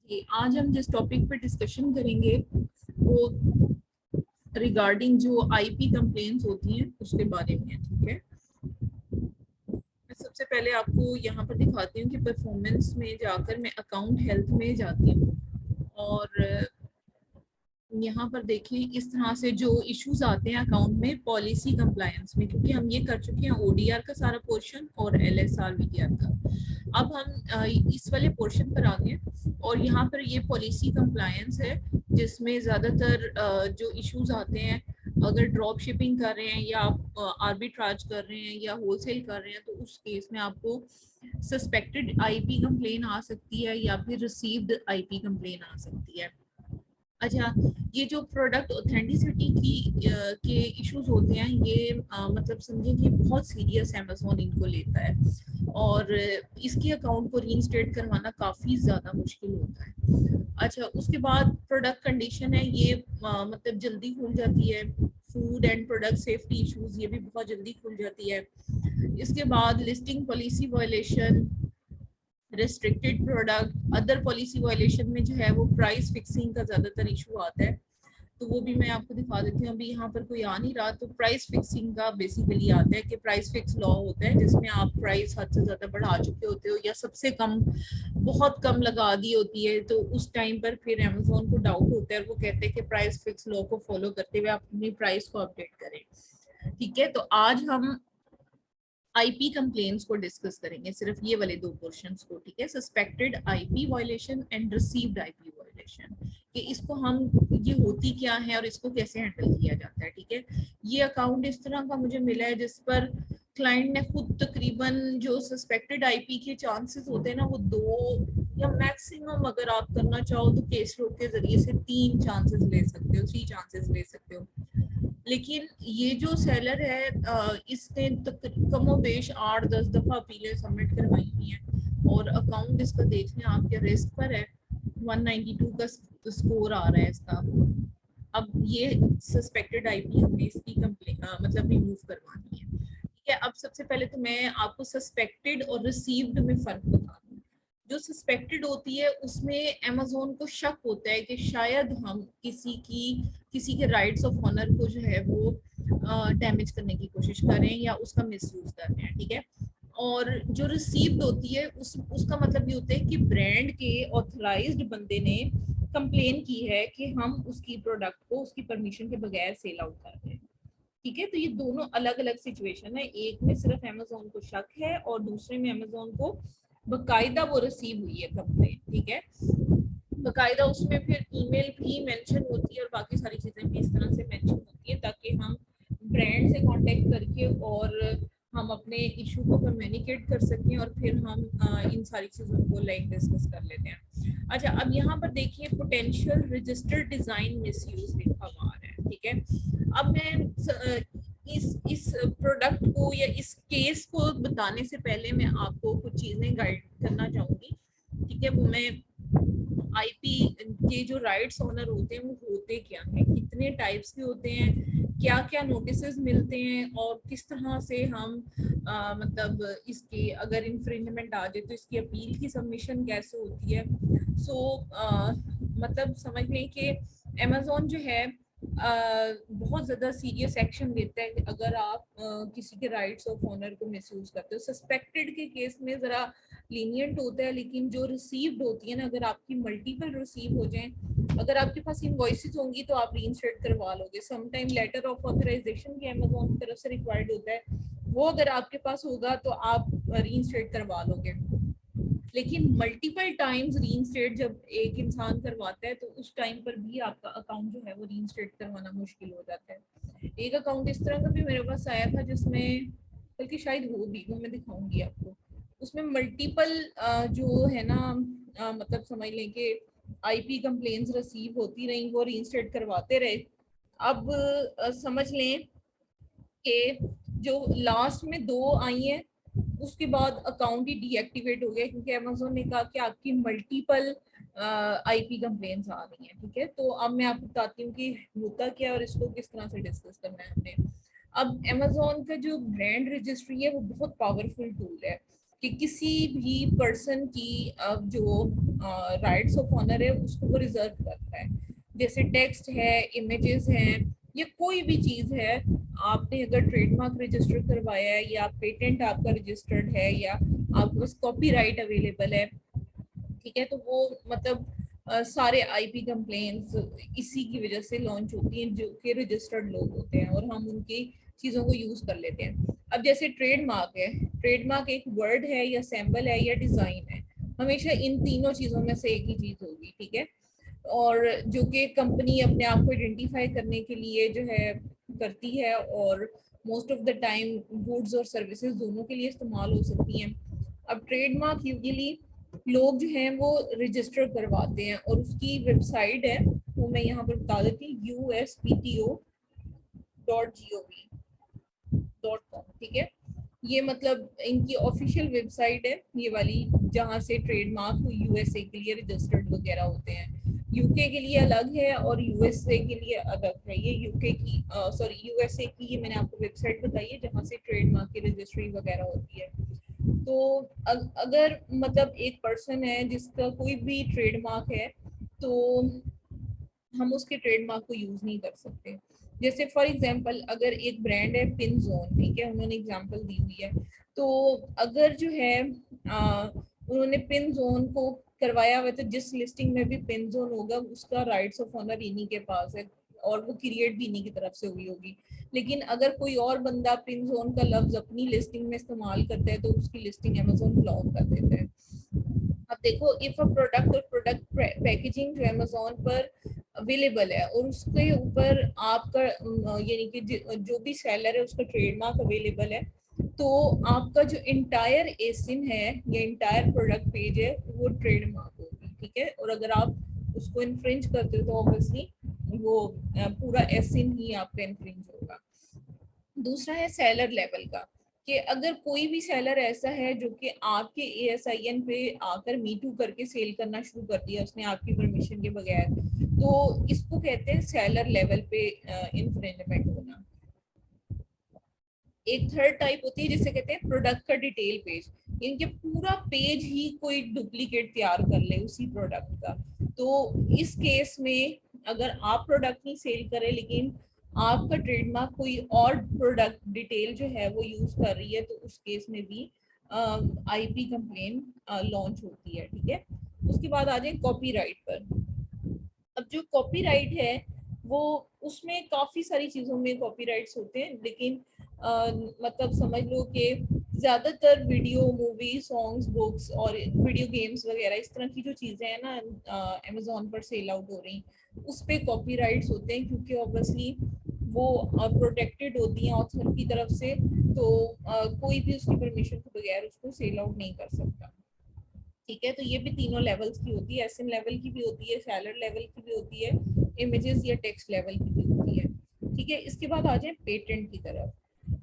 आज हम जिस टॉपिक पर डिस्कशन करेंगे वो रिगार्डिंग जो आईपी कंप्लेंट्स होती हैं उसके बारे में है। ठीक है, मैं सबसे पहले आपको यहाँ पर दिखाती हूँ कि परफॉर्मेंस में जाकर मैं अकाउंट हेल्थ में जाती हूँ और यहाँ पर देखें इस तरह से जो इश्यूज आते हैं अकाउंट में पॉलिसी कंप्लायंस में, क्योंकि हम ये कर चुके हैं ओडीआर का सारा पोर्शन और एलएसआर वीटीआर का। अब हम इस वाले पोर्शन पर आ गए और यहाँ पर ये पॉलिसी कंप्लायंस है जिसमें ज़्यादातर जो इश्यूज आते हैं, अगर ड्रॉप शिपिंग कर रहे हैं या आप आर्बिट्राज कर रहे हैं या होलसेल कर रहे हैं तो उस केस में आपको सस्पेक्टेड आईपी कंप्लेन आ सकती है या फिर रिसीव्ड आईपी कंप्लेन आ सकती है। अच्छा, ये जो प्रोडक्ट ऑथेंटिसिटी की के इश्यूज होते हैं ये मतलब समझें कि बहुत सीरियस अमेज़न इनको लेता है और इसके अकाउंट को रीइंस्टेट करवाना काफ़ी ज़्यादा मुश्किल होता है। अच्छा, उसके बाद प्रोडक्ट कंडीशन है ये मतलब जल्दी खुल जाती है। Food and product safety issues ये भी बहुत जल्दी खुल जाती है। इसके बाद listing policy violation, restricted product, other policy violation में जो है वो प्राइस फिक्सिंग का ज़्यादातर इशू आता है, तो वो भी मैं आपको दिखा देती हूँ। अभी यहाँ पर कोई आ नहीं रहा, तो प्राइस फिक्सिंग का बेसिकली आता है कि प्राइस फिक्स लॉ होता है जिसमें आप प्राइस हद से ज़्यादा बढ़ा चुके होते हो या सबसे कम बहुत कम लगा दी होती है, तो उस टाइम पर फिर अमेज़न को डाउट होता है और वो कहते हैं कि प्राइस फिक्स लॉ को फॉलो करते हुए आप अपनी प्राइस को अपडेट करें। ठीक है, तो आज हम आईपी कंप्लेंट्स को डिस्कस करेंगे, सिर्फ ये वाले दो पोर्शंस को। ठीक है, suspected IP violation and received IP violation, कि इसको हम ये होती क्या है और इसको कैसे हैंडल किया जाता है। ठीक है, ये अकाउंट इस तरह का मुझे मिला है जिस पर क्लाइंट ने खुद तकरीबन जो सस्पेक्टेड आईपी के चांसेस होते हैं ना वो 2 या मैक्सिमम अगर आप करना चाहो तो केस लॉग के जरिए से 3 चांसेस ले सकते हो, 3 चांसेस ले सकते हो। लेकिन ये जो सेलर है इसने कमोबेश 8-10 दफा अपीलें सबमिट करवाई हुई हैं और अकाउंट इसका देख लें आपके रिस्क पर है। 192 का स्कोर आ रहा है इसका। अब ये सस्पेक्टेड आईपी हमें इसकी कंप्लेन मतलब रिमूव करवानी है। ठीक है, अब सबसे पहले तो मैं आपको सस्पेक्टेड और रिसीव्ड में फर्क बता दूं। जो सस्पेक्टेड होती है उसमें अमेज़न को शक होता है कि शायद हम किसी के राइट्स ऑफ ऑनर को जो है वो डैमेज करने की कोशिश कर रहे हैं या उसका मिसयूज कर रहे हैं। ठीक है, और जो रिसीव्ड होती है उसका मतलब ये होता है कि ब्रांड के ऑथराइज्ड बंदे ने कंप्लेन की है कि हम उसकी प्रोडक्ट को उसकी परमिशन के बगैर सेल आउट कर रहे हैं। ठीक है, तो ये दोनों अलग अलग सिचुएशन है, एक में सिर्फ अमेज़न को शक है और दूसरे में अमेज़न को बकायदा वो रिसीव हुई है कंप्लेन। ठीक है, बकायदा उसमें फिर ईमेल भी मेंशन होती है और बाकी सारी चीजें भी इस तरह से मेंशन होती है ताकि हम ब्रांड से कांटेक्ट करके और हम अपने इशू को कम्युनिकेट कर सकें और फिर हम इन सारी चीज़ों को लाइक डिस्कस कर लेते हैं। अच्छा, अब यहाँ पर देखिए पोटेंशियल रजिस्टर्ड डिज़ाइन मिसयूज लिखा हुआ है। ठीक है, अब मैं इस प्रोडक्ट को या इस केस को बताने से पहले मैं आपको कुछ चीज़ें गाइड करना चाहूँगी। ठीक है, वो मैं आईपी के जो राइट्स ओनर होते हैं वो होते क्या हैं, कितने टाइप्स के होते हैं, क्या क्या नोटिसेस मिलते हैं और किस तरह से हम मतलब इसके अगर इंफ्रिंजमेंट आ जाए तो इसकी अपील की सबमिशन कैसे होती है। मतलब समझ लें कि अमेज़न जो है बहुत ज़्यादा सीरियस एक्शन लेता है अगर आप किसी के राइट्स ऑफ ऑनर को मिसयूज करते हो। सस्पेक्टेड के केस में ज़रा लीनियंट होता है, लेकिन जो रिसीव्ड होती है ना, अगर आपकी मल्टीपल रिसीव हो जाए, अगर आपके पास इनवॉइसेस होंगी तो आप रीइंस्टेट करवा लोगे। समटाइम लेटर ऑफ ऑथराइजेशन भी अमेज़न की तरफ से रिक्वायर्ड होता है, वो अगर आपके पास होगा तो आप रीइंस्टेट करवा लोगे। लेकिन मल्टीपल टाइम्स रीइंस्टेट जब एक इंसान करवाता है तो उस टाइम पर भी आपका अकाउंट जो है वो रीइंस्टेट करवाना मुश्किल हो जाता है। एक अकाउंट इस तरह का भी मेरे पास आया था जिसमें, बल्कि शायद वो भी वो मैं दिखाऊंगी आपको, उसमें मल्टीपल जो है ना मतलब समझ लें कि आईपी कंप्लेन्स रिसीव होती रही, वो रीइंस्टेट करवाते रहे। अब समझ लें कि जो लास्ट में 2 आई हैं उसके बाद अकाउंट ही डीएक्टिवेट हो गया क्योंकि अमेज़न ने कहा कि आपकी मल्टीपल आईपी कंप्लेन्स आ रही हैं। ठीक है, तो अब मैं आपको बताती हूँ कि होता क्या है और इसको किस तरह से डिस्कस करना है हमने। अब अमेज़न का जो ब्रांड रजिस्ट्री है वो बहुत पावरफुल टूल है कि किसी भी पर्सन की जो राइट्स ऑफ ऑनर है उसको वो रिजर्व करता है। जैसे टेक्स्ट है, इमेजेस हैं, या कोई भी चीज है, आपने अगर ट्रेडमार्क रजिस्टर करवाया है या पेटेंट आपका रजिस्टर्ड है या आपके पास कॉपीराइट अवेलेबल है, ठीक है, तो वो मतलब सारे आईपी कंप्लेंट्स इसी की वजह से लॉन्च होती हैं, जो कि रजिस्टर्ड लोग होते हैं और हम उनकी चीज़ों को यूज़ कर लेते हैं। अब जैसे ट्रेडमार्क है, ट्रेडमार्क एक वर्ड है या सिंबल है या डिज़ाइन है, हमेशा इन तीनों चीज़ों में से एक ही चीज़ होगी, ठीक है। और जो कि कंपनी अपने आप को आइडेंटिफाई करने के लिए जो है करती है, और most of the time goods और सर्विसेज दोनों के लिए इस्तेमाल हो सकती हैं। अब ट्रेडमार्क यूजुअली लोग जो हैं वो रजिस्टर करवाते हैं, और उसकी वेबसाइट है वो मैं यहाँ पर बता देती हूँ, uspto.gov.com, ठीक है। ये मतलब इनकी ऑफिशियल वेबसाइट है ये वाली, जहाँ से ट्रेडमार्क यूएसए के लिए रजिस्टर्ड वगैरह होते हैं। यूके के लिए अलग है और यूएसए के लिए अलग है। ये यूके की सॉरी यूएसए की ये मैंने आपको वेबसाइट बताई है जहाँ से ट्रेडमार्क की रजिस्ट्री वगैरह होती है। तो अगर मतलब एक पर्सन है जिसका कोई भी ट्रेडमार्क है, तो हम उसके ट्रेडमार्क को यूज नहीं कर सकते। जैसे फॉर एग्जांपल अगर एक ब्रांड है पिन जोन, ठीक है, उन्होंने एग्जांपल दी हुई है, तो अगर जो है उन्होंने पिन जोन को करवाया हुआ, तो जिस लिस्टिंग में भी पिन जोन होगा उसका राइट्स ऑफ ऑनर इन्हीं के पास है, और वो क्रिएट भी इन्हीं की तरफ से हुई होगी। लेकिन अगर कोई और बंदा पिन जोन का लफ्ज अपनी लिस्टिंग में इस्तेमाल करता है तो उसकी लिस्टिंग अमेजोन ब्लॉक कर देता है। अब देखो, इफ अ प्रोडक्ट और प्रोडक्ट पैकेजिंग जो अमेजोन पर अवेलेबल है और उसके ऊपर आपका यानी कि जो भी सेलर है उसका ट्रेडमार्क अवेलेबल है, तो आपका जो इंटायर एसिन है या इंटायर प्रोडक्ट पेज है वो ट्रेडमार्क होगी, ठीक है। और अगर आप उसको इन्फ्रिंज करते हो तो ऑब्वियसली वो पूरा एसिन ही आपका इन्फ्रिंज होगा। दूसरा है सेलर लेवल का, कि अगर कोई भी सेलर ऐसा है जो कि आपके एएसआईएन पे आकर मीटू करके सेल करना शुरू कर दिया उसने आपकी परमिशन के बगैर, तो इसको कहते हैं सेलर लेवल पे इन्फ्रिंजमेंट होना। एक थर्ड टाइप होती है जिसे कहते हैं प्रोडक्ट का डिटेल पेज, यानी कि पूरा पेज ही कोई डुप्लीकेट तैयार कर ले उसी प्रोडक्ट का। तो इस केस में अगर आप प्रोडक्ट नहीं सेल करें लेकिन आपका ट्रेडमार्क कोई और प्रोडक्ट डिटेल जो है वो यूज कर रही है, तो उस केस में भी आईपी कंप्लेन लॉन्च होती है, ठीक है। उसके बाद आ जाए कॉपीराइट पर। अब जो कॉपीराइट है वो, उसमें काफ़ी सारी चीज़ों में कॉपीराइट्स होते हैं, लेकिन मतलब समझ लो कि ज़्यादातर वीडियो, मूवी, सॉन्ग्स, बुक्स और वीडियो गेम्स वगैरह इस तरह की जो चीज़ें हैं ना अमेजोन पर सेल आउट हो रही, उस पर कॉपीराइट्स होते हैं, क्योंकि ऑब्वियसली वो प्रोटेक्टेड होती हैं ऑथर की तरफ से, तो कोई भी उसकी परमिशन के बगैर उसको सेल आउट नहीं कर सकता, ठीक है। तो ये भी तीनों लेवल्स की होती है, एसएम लेवल की भी होती है, सेलर लेवल की भी होती है, इमेजेस या टेक्स्ट लेवल की भी होती है, ठीक है। इसके बाद आ जाए पेटेंट की तरफ।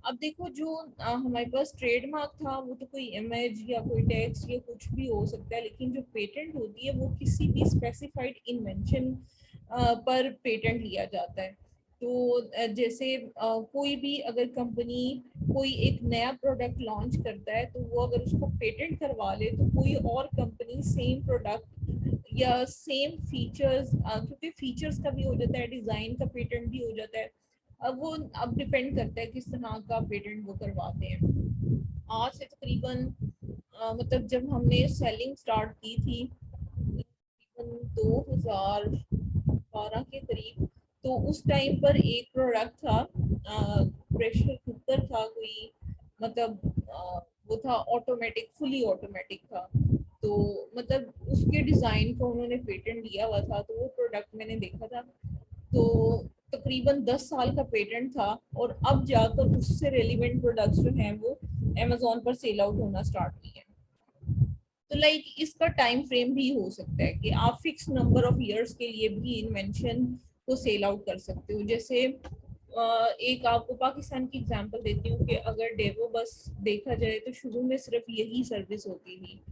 अब देखो, जो हमारे पास ट्रेडमार्क था वो तो कोई इमेज या कोई टेक्स्ट या कुछ भी हो सकता है, लेकिन जो पेटेंट होती है वो किसी भी स्पेसिफाइड इन्वेंशन पर पेटेंट लिया जाता है। तो जैसे कोई भी अगर कंपनी कोई एक नया प्रोडक्ट लॉन्च करता है, तो वो अगर उसको पेटेंट करवा ले तो कोई और कंपनी सेम प्रोडक्ट या सेम फीचर्स, क्योंकि फीचर्स का भी हो जाता है, डिज़ाइन का पेटेंट भी हो जाता है, अब वो अब डिपेंड करता है किस तरह का पेटेंट वो करवाते हैं। आज से तकरीबन मतलब जब हमने सेलिंग स्टार्ट की थी तकरीबन 2012 के करीब, तो उस टाइम पर एक प्रोडक्ट था, प्रेशर कुकर था कोई, मतलब वो था ऑटोमेटिक, फुली ऑटोमेटिक था। तो मतलब उसके डिज़ाइन को उन्होंने पेटेंट दिया हुआ था, तो वो प्रोडक्ट मैंने देखा था, तो तकरीबन 10 साल का पेटेंट था, और अब जाकर उससे रेलिवेंट प्रोडक्ट्स जो हैं वो अमेजोन पर सेल आउट होना स्टार्ट किए हैं। तो लाइक इसका टाइम फ्रेम भी हो सकता है कि आप फिक्स नंबर ऑफ इयर्स के लिए भी इन्वेंशन को सेल आउट कर सकते हो। जैसे एक आपको पाकिस्तान की एग्जांपल देती हूँ कि अगर डेवो बस देखा जाए तो शुरू में सिर्फ यही सर्विस होती थी,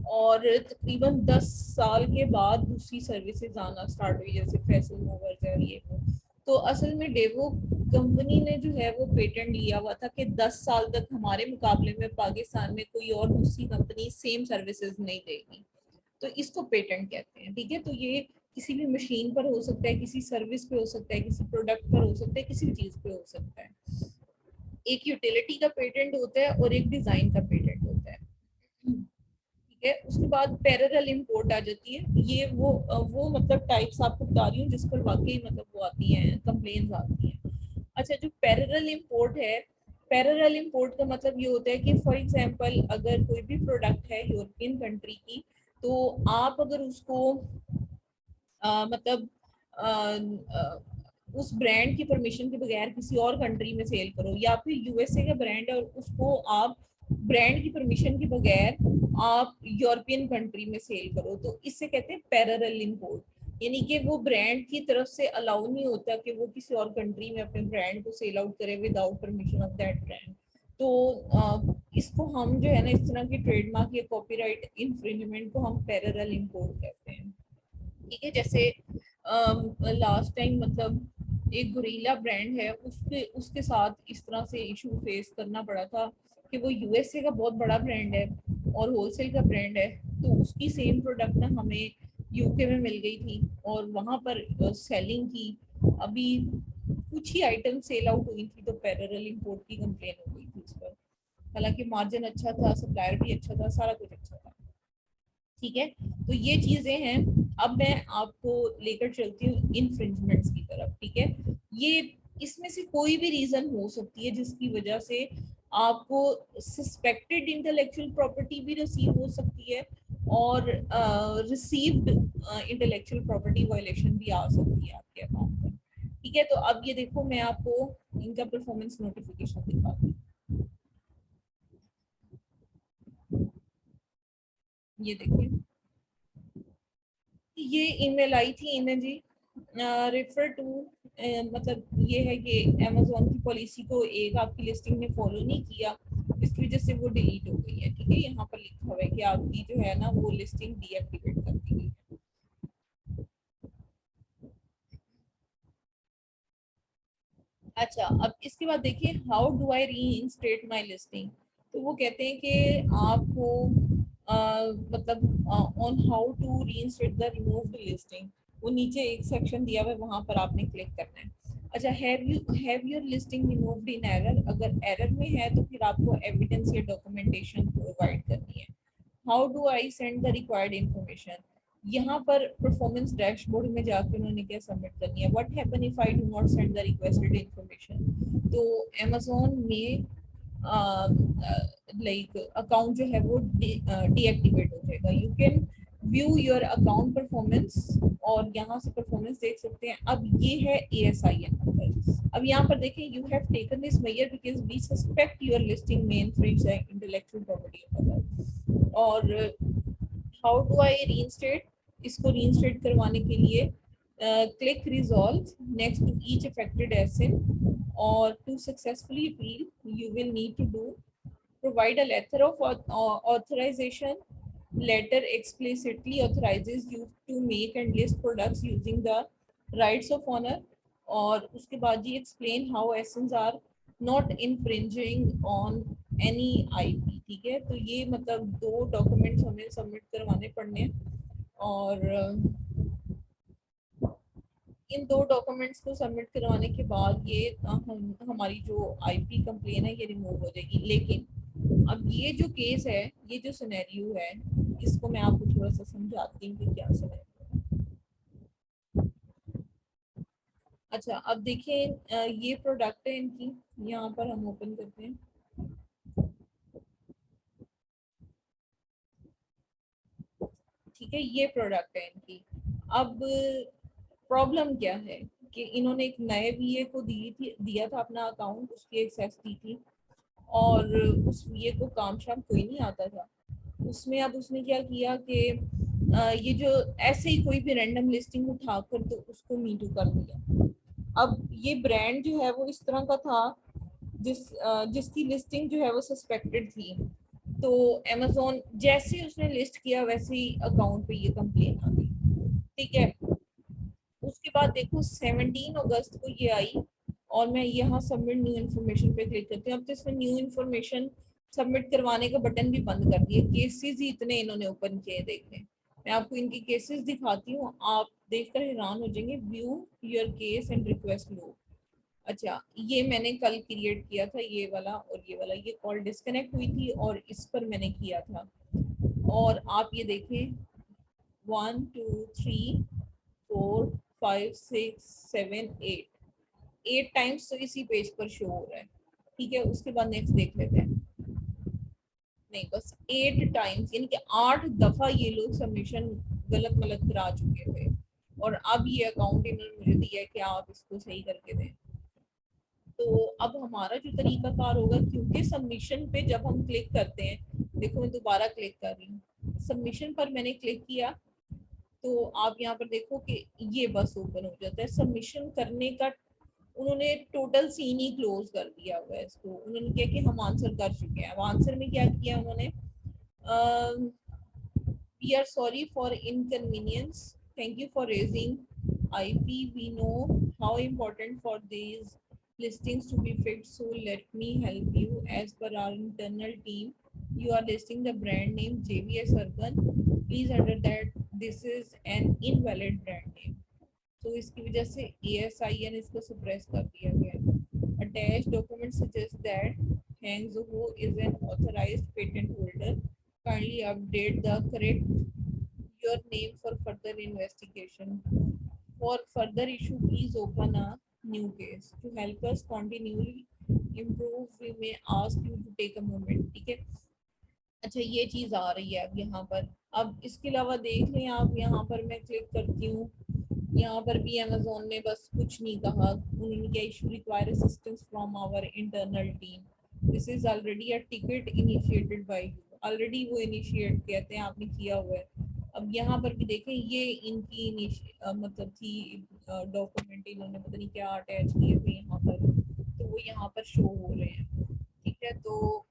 और तकरीबन 10 साल के बाद दूसरी सर्विसेज आना स्टार्ट हुई, जैसे फैसल मूवर्स है और ये वो। तो असल में डेवो कंपनी ने जो है वो पेटेंट लिया हुआ था कि 10 साल तक हमारे मुकाबले में पाकिस्तान में कोई और दूसरी कंपनी सेम सर्विसेज नहीं देगी, तो इसको पेटेंट कहते हैं। ठीक है, तो ये किसी भी मशीन पर हो सकता है, किसी सर्विस पे हो सकता है, किसी प्रोडक्ट पर हो सकता है, किसी भी चीज पे हो सकता है। एक यूटिलिटी का पेटेंट होता है और एक डिजाइन का पेटेंट होता है। ठीक है, उसके बाद पैरेलल इंपोर्ट आ जाती है। ये वो मतलब टाइप्स आपको बता रही हूँ जिस पर वाकई मतलब वो आती हैं, कंप्लेन्स आती हैं। अच्छा, जो पैरेलल इंपोर्ट है, पैरेलल इंपोर्ट का मतलब ये होता है कि फॉर एग्जांपल अगर कोई भी प्रोडक्ट है यूरोपियन कंट्री की, तो आप अगर उसको मतलब अ, अ, उस ब्रांड की परमिशन के बगैर किसी और कंट्री में सेल करो, या फिर यूएसए का ब्रांड है और उसको आप ब्रांड की परमिशन के बगैर आप यूरोपियन कंट्री में सेल करो, तो इससे कहते हैं पैरेलल इंपोर्ट। यानी कि वो ब्रांड की तरफ से अलाउ नहीं होता कि वो किसी और कंट्री में अपने ब्रांड को सेल आउट करे without permission of that brand. तो इसको हम जो है ना, इस तरह की ट्रेडमार्क या कॉपीराइट इन्फ्रिंजमेंट को हम पैरेलल इंपोर्ट कहते हैं। ठीक है, जैसे लास्ट टाइम मतलब एक गुरीला ब्रांड है, उसके उसके साथ इस तरह से इशू फेस करना पड़ा था कि वो यूएसए का बहुत बड़ा ब्रांड है और होलसेल का ब्रांड है, तो उसकी सेम प्रोडक्ट ना हमें यूके में मिल गई थी और वहां पर सेलिंग की अभी कुछ ही आइटम सेल आउट हुई थी, तो पैरेलल इंपोर्ट की कंप्लेन हो गई थी इस पर। हालांकि मार्जिन अच्छा था, सप्लायर भी अच्छा था, सारा कुछ अच्छा था। ठीक है, तो ये चीजें हैं। अब मैं आपको लेकर चलती हूँ इन्फ्रिंजमेंट्स की तरफ। ठीक है, ये इसमें से कोई भी रीजन हो सकती है जिसकी वजह से आपको सस्पेक्टेड इंटेलेक्चुअल प्रॉपर्टी भी रिसीव हो सकती है और रिसीव्ड इंटेलेक्चुअल प्रॉपर्टी वायलेशन भी आ सकती है आपके अकाउंट पर। ठीक है, तो अब ये देखो, मैं आपको इनका परफॉर्मेंस नोटिफिकेशन दिखाती हूँ। ये देखिए, ये ईमेल आई थी इन्हें जी, रेफर टू, मतलब ये है कि अमेजोन की पॉलिसी को एक आपकी लिस्टिंग ने फॉलो नहीं किया, इसकी वजह से वो डिलीट हो गई है। ठीक है, यहाँ पर लिखा हुआ है कि आपकी जो है ना वो लिस्टिंग डीएक्टिवेट कर दी गई है। अच्छा, अब इसके बाद देखिए, हाउ डू आई री इंस्टेट माई लिस्टिंग। तो वो कहते हैं कि आपको मतलब on how to reinstate the removed listing, वो नीचे एक सेक्शन दिया हुआ है, वहां पर आपने क्लिक करना है। अच्छा, have your listing removed in error, अगर एरर में है तो फिर आपको एविडेंस या डॉक्यूमेंटेशन प्रोवाइड करनी है। How do I send the required information, यहाँ पर परफॉर्मेंस डैशबोर्ड में जाकर उन्होंने क्या सबमिट करनी है। What happen if I do not send the requested information, तो अमेजोन में लाइक अकाउंट जो है वो डीएक्टिवेट हो जाएगा। You can view your account performance, और यहाँ से परफॉर्मेंस देख सकते हैं। अब ये है ASIN नंबर। अब यहाँ पर देखें, you have taken this measure because we suspect your listing may infringe intellectual property of other. और हाउ डू आई रीइंस्टेट, इसको रीइंस्टेट करवाने के लिए click resolve next to each affected asset, और to successfully appeal you will need to do provide a letter of authorization. Letter explicitly authorizes you to make and list products using the rights of honor, और उसके बाद जी explain how Essence are not infringing on any IP। ठीक है, तो ये मतलब दो documents हमें सबमिट करवाने पड़ने हैं, और इन दो डॉक्यूमेंट्स को सबमिट करवाने के बाद ये हमारी जो आईपी कंप्लेन है ये रिमूव हो जाएगी। लेकिन अब ये जो केस है, ये जो सिनेरियो है, इसको मैं आपको थोड़ा सा समझाती हूँ कि क्या सिनेरियो है। अच्छा, अब देखिए, ये प्रोडक्ट है इनकी, यहाँ पर हम ओपन करते हैं। ठीक है, ये प्रोडक्ट है इनकी। अब प्रॉब्लम क्या है कि इन्होंने एक नए बीए को दिया था अपना अकाउंट, उसकी एक्सेस दी थी, और उस बीए को काम शाम कोई नहीं आता था उसमें। अब उसने क्या किया कि ये जो ऐसे ही कोई भी रैंडम लिस्टिंग उठाकर तो उसको मीटू कर दिया। अब ये ब्रांड जो है वो इस तरह का था जिसकी लिस्टिंग जो है वो सस्पेक्टेड थी, तो अमेजोन जैसे ही उसने लिस्ट किया वैसे ही अकाउंट पे ये कंप्लेन आ गई। ठीक है, उसके बाद देखो 17 अगस्त को ये आई, और मैं यहाँ सबमिट न्यू इन्फॉर्मेशन पे क्लिक करती हूँ। अब तो इसमें न्यू इन्फॉर्मेशन सबमिट करवाने का बटन भी बंद कर दिए, केसेस ही इतने इन्होंने ओपन किए। देख लें, मैं आपको इनकी केसेस दिखाती हूँ, आप देखकर हैरान हो जाएंगे। View your case and request लो। अच्छा, ये मैंने कल क्रिएट किया था, ये वाला और ये वाला। ये कॉल डिस्कनेक्ट हुई थी और इस पर मैंने किया था। और आप ये देखें, 1 2 3 4 5 6 7 8 8 टाइम्स तो इसी पेज पर शो हो रहा है। ठीक है, उसके बाद नेक्स्ट देख लेते हैं। नहीं, बस 8 टाइम्स, यानी कि 8 दफा ये लोग सबमिशन गलत मलत करा चुके थे। और अब ये अकाउंट इन्होंने मुझे दिया है कि आप इसको सही करके दें। तो अब हमारा जो तरीकाकार होगा, क्योंकि सबमिशन पे जब हम क्लिक करते हैं, देखो मैं दोबारा क्लिक कर रही हूँ, सबमिशन पर मैंने क्लिक किया तो आप यहाँ पर देखो कि ये बस ओपन हो जाता है। सबमिशन करने का उन्होंने टोटल सीन ही क्लोज कर दिया हुआ है इसको। उन्होंने क्या कि हम आंसर कर चुके हैं। अब आंसर में क्या किया उन्होंने, we are sorry for inconvenience, thank you for raising IP, we know how important for these listings to be fixed, so let me help you. As per our internal team, you are listing the brand name JVS Urban, please under that this is an invalid brand name। तो इसकी वजह से ASIN इसको suppress कर दिया गया। Attached document suggests that Hang Zhou is an authorized patent holder, kindly update the correct your name for further investigation, for further issue please open a new case, to help us continually improve we may ask you to take a moment। ठीक है, अच्छा ये चीज आ रही है अब यहाँ पर। अब इसके अलावा देख लें आप, यहाँ पर मैं क्लिक करती हूँ, यहाँ पर भी अमेजोन ने बस कुछ नहीं कहा। उन्होंने क्या, issue require assistance from our internal team, this is already a ticket initiated by you. Already वो इनिशिएट कहते हैं आपने किया हुआ है। अब यहाँ पर भी देखें, ये इनकी मतलब थी डॉक्यूमेंट, इन्होंने पता नहीं क्या अटैच किए थे यहाँ पर, तो वो यहाँ पर शो हो रहे हैं। ठीक है, तो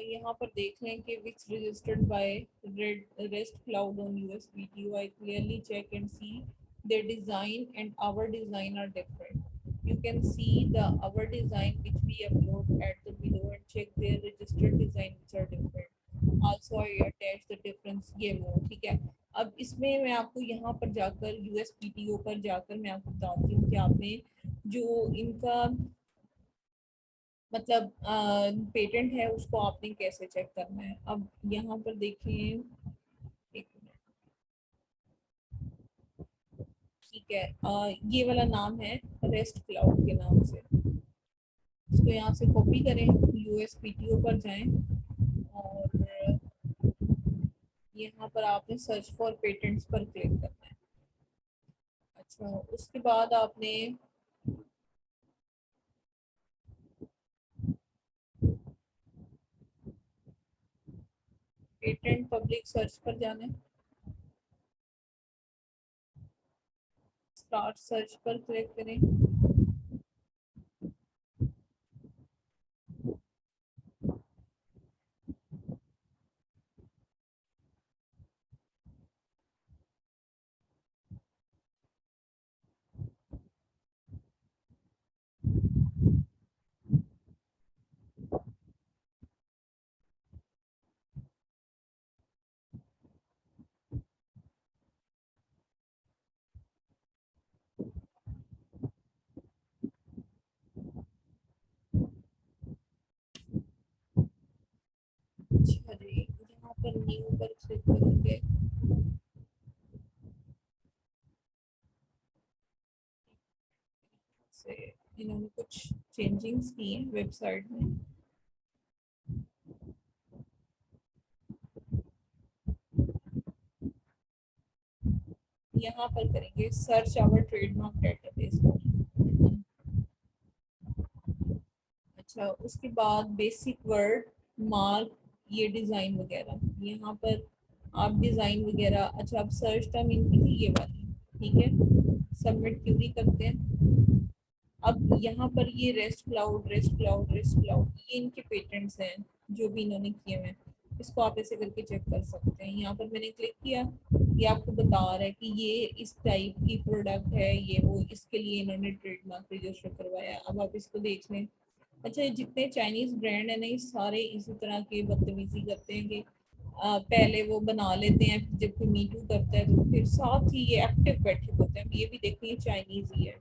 यहाँ पर देख लें कि which registered by REST cloud on USPTO, I clearly check and see their design and our design are different. You can see the our design which we upload at the below and check their registered design which are different. Also I attach the difference, ये वो। ठीक है, अब इसमें मैं आपको यहाँ पर जाकर USPTO पर जाकर मैं आपको बताती हूँ कि आपने जो इनका मतलब पेटेंट है उसको आपने कैसे चेक करना है। अब यहाँ पर देखें, एक मिनट, ठीक है, ये वाला नाम है रेस्ट क्लाउड के नाम से। इसको यहाँ से कॉपी करें, USPTO पर जाएं और यहाँ पर आपने सर्च फॉर पेटेंट्स पर क्लिक करना है। अच्छा, उसके बाद आपने पेटेंट पब्लिक सर्च पर जाना है, स्टार्ट सर्च पर क्लिक करें। अच्छा जी, यहाँ पर न्यू पर क्लिक करेंगे। से इन्होंने कुछ चेंजिंग्स की हैं वेबसाइट में। यहाँ पर करेंगे सर्च आवर ट्रेडमार्क डेटाबेस। अच्छा, उसके बाद बेसिक वर्ड मार्क, ये डिज़ाइन वगैरह, यहाँ पर आप डिज़ाइन वगैरह। अच्छा, अब सर्च टर्म इनकी थी ये वाली। ठीक है, सबमिट क्यूरी करते हैं। अब यहाँ पर ये rest cloud, rest cloud, rest cloud, ये इनके पेटेंट्स हैं जो भी इन्होंने किए हुए हैं। इसको आप ऐसे करके चेक कर सकते हैं। यहाँ पर मैंने क्लिक किया ये आपको बता रहा है कि ये इस टाइप की प्रोडक्ट है, ये वो, इसके लिए इन्होंने ट्रेडमार्क रजिस्टर करवाया। अब आप इसको देख लें। अच्छा, ये जितने चाइनीज ब्रांड है ना, ये सारे इसी तरह की बदतमीजी करते हैं कि पहले वो बना लेते हैं, फिर जब कोई मीटू करता है तो फिर साथ ही ये एक्टिव बैठे होते हैं। ये भी देखिए चाइनीज ही है,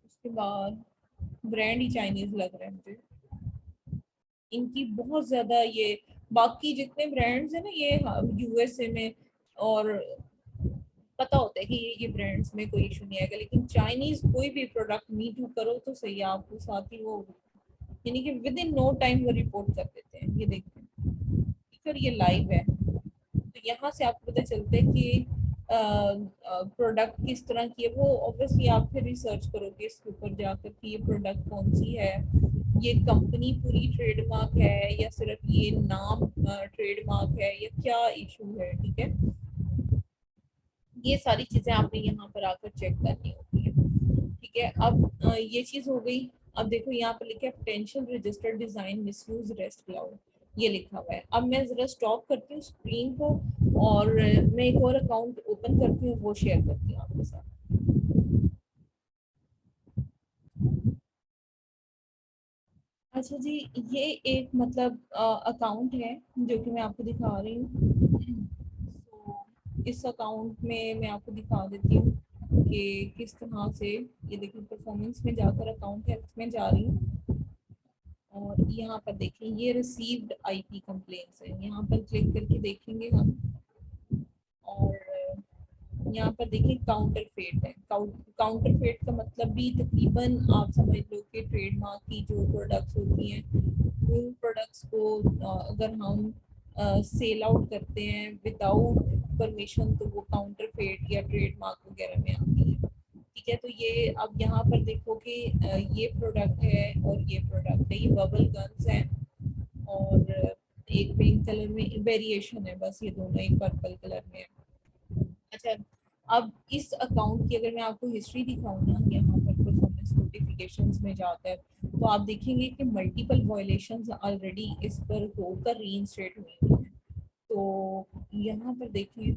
उसके बाद ब्रांड ही चाइनीज लग रहा है मुझे। इनकी बहुत ज्यादा ये, बाकी जितने ब्रांड्स है ना ये यूएसए में, और पता होता है कि ये ब्रांड्स में कोई इशू नहीं आएगा, लेकिन चाइनीज कोई भी प्रोडक्ट मी टू करो तो सही है, आपको साथ ही वो यानी कि विद इन नो टाइम वो रिपोर्ट कर देते हैं। ये देखते हैं, ठीक है, ये लाइव है। तो यहाँ से आपको पता चलता है कि प्रोडक्ट किस तरह की है। वो ऑब्वियसली आप फिर रिसर्च करोगे इसके ऊपर जाकर कि ये प्रोडक्ट कौन सी है, ये कंपनी पूरी ट्रेडमार्क है या सिर्फ ये नाम ट्रेडमार्क है, या क्या इशू है। ठीक है, ये सारी चीजें आपने यहाँ पर आकर चेक करनी होती है। ठीक है, अब ये चीज हो गई। अब देखो यहाँ पर लिखा है potential registered design misuse rest cloud, ये लिखा हुआ है। अब मैं जरा स्टॉप करती हूँ स्क्रीन को और मैं एक और अकाउंट ओपन करती हूँ, वो शेयर करती हूँ आपके साथ। अच्छा जी, ये एक मतलब अकाउंट है जो कि मैं आपको दिखा रही हूँ। तो इस अकाउंट में मैं आपको दिखा देती हूँ कि किस तरह से, ये देखिए परफॉर्मेंस में जाकर अकाउंट हेल्थ में जा रही हूँ, और यहाँ पर देखें ये रिसीव्ड आईपी कंप्लेंट्स है। यहाँ पर क्लिक करके देखेंगे हम, और यहाँ पर देखिए काउंटर फेट है। काउंटर फेट का मतलब भी तकरीबन आप समझ लो कि ट्रेडमार्क की जो प्रोडक्ट्स होती हैं, उन प्रोडक्ट्स को अगर हम सेल आउट करते हैं विदाउट परमिशन तो वो काउंटर फेट या ट्रेडमार्क वगैरह में आती है। ठीक है, तो ये अब यहाँ पर देखो कि ये प्रोडक्ट है और ये प्रोडक्ट है, ये बबल गन्स है, और एक पिंक कलर में वेरिएशन है, बस ये दोनों एक पर्पल कलर में है। अच्छा, अब इस अकाउंट की अगर मैं आपको हिस्ट्री दिखाऊँ ना, यहाँ पर परफॉर्मेंस नोटिफिकेशंस में जाकर, तो आप देखेंगे कि मल्टीपल वायलेशंस ऑलरेडी इस पर होकर रीइंस्टेट हुई हैं। तो यहाँ पर देखिए,